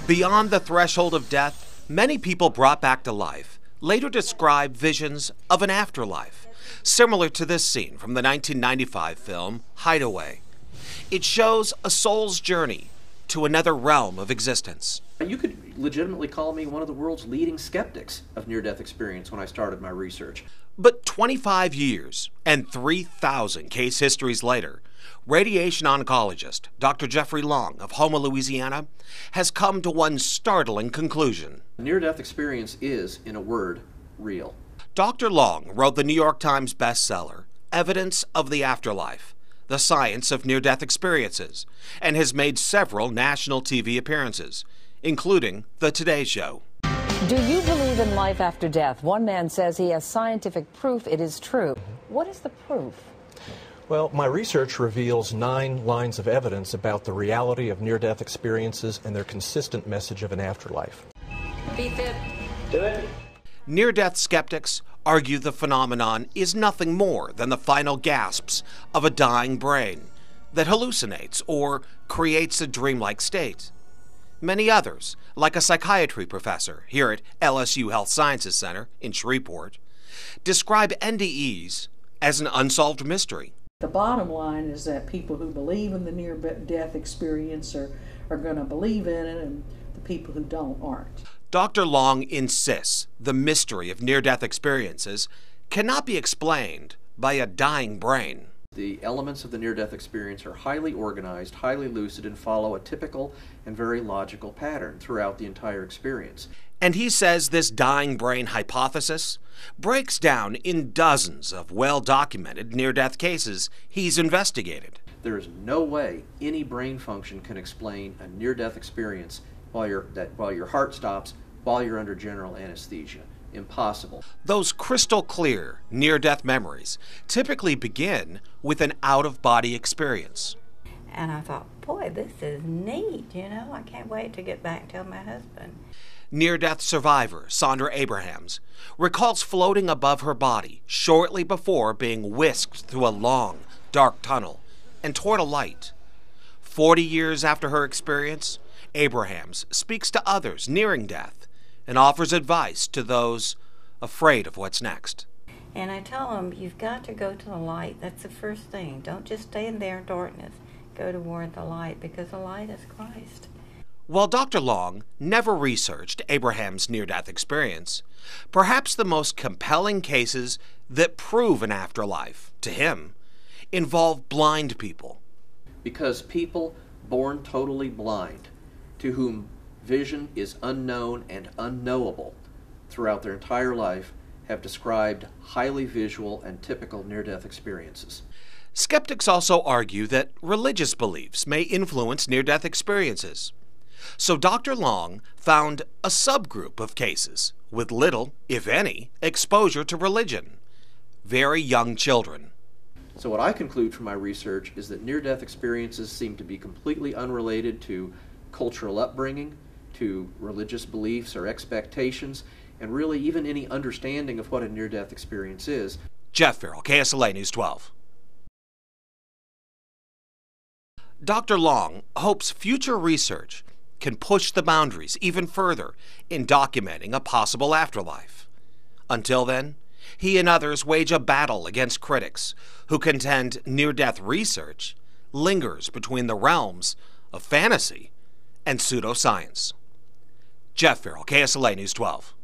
Beyond the threshold of death, many people brought back to life later describe visions of an afterlife, similar to this scene from the 1995 film Hideaway. It shows a soul's journey to another realm of existence. You could legitimately call me one of the world's leading skeptics of near-death experience when I started my research. But 25 years and 3,000 case histories later, radiation oncologist Dr. Jeffrey Long of HOUMA, Louisiana, has come to one startling conclusion. Near-death experience is, in a word, real. Dr. Long wrote the New York Times bestseller, Evidence of the Afterlife, The Science of Near-Death Experiences, and has made several national TV appearances, including The Today Show. Do you believe in life after death? One man says he has scientific proof it is true. What is the proof? Well, my research reveals 9 lines of evidence about the reality of near-death experiences and their consistent message of an afterlife. Be fit. Do it. Near-death skeptics argue the phenomenon is nothing more than the final gasps of a dying brain that hallucinates or creates a dreamlike state. Many others, like a psychiatry professor here at LSU Health Sciences Center in Shreveport, describe NDE'S as an unsolved mystery. The bottom line is that people who believe in the near-death experience are going to believe in it, and the people who don't aren't. Dr. Long insists the mystery of near-death experiences cannot be explained by a dying brain. The elements of the near-death experience are highly organized, highly lucid, and follow a typical and very logical pattern throughout the entire experience. And he says this dying brain hypothesis breaks down in dozens of well-documented near-death cases he's investigated. There is no way any brain function can explain a near-death experience while your heart stops, while you're under general anesthesia. Impossible. Those crystal clear near-death memories typically begin with an out-of-body experience. And I thought, boy, this is neat, you know. I can't wait to get back and tell my husband. Near-death survivor Sandra Abrahams recalls floating above her body shortly before being whisked through a long, dark tunnel and toward a light. 40 years after her experience, Abrahams speaks to others nearing death and offers advice to those afraid of what's next. And I tell them, you've got to go to the light. That's the first thing. Don't just stay in there in darkness. Go toward the light, because the light is Christ. While Dr. Long never researched Abraham's near-death experience, perhaps the most compelling cases that prove an afterlife, to him, involve blind people. Because people born totally blind, to whom vision is unknown and unknowable throughout their entire life, have described highly visual and typical near-death experiences. Skeptics also argue that religious beliefs may influence near-death experiences. So Dr. Long found a subgroup of cases with little, if any, exposure to religion: very young children. So what I conclude from my research is that near-death experiences seem to be completely unrelated to cultural upbringing, to religious beliefs or expectations, and really even any understanding of what a near-death experience is. Jeff Farrell, KSLA News 12. Dr. Long hopes future research can push the boundaries even further in documenting a possible afterlife. Until then, he and others wage a battle against critics who contend near-death research lingers between the realms of fantasy and pseudoscience. Jeff Farrell, KSLA News 12.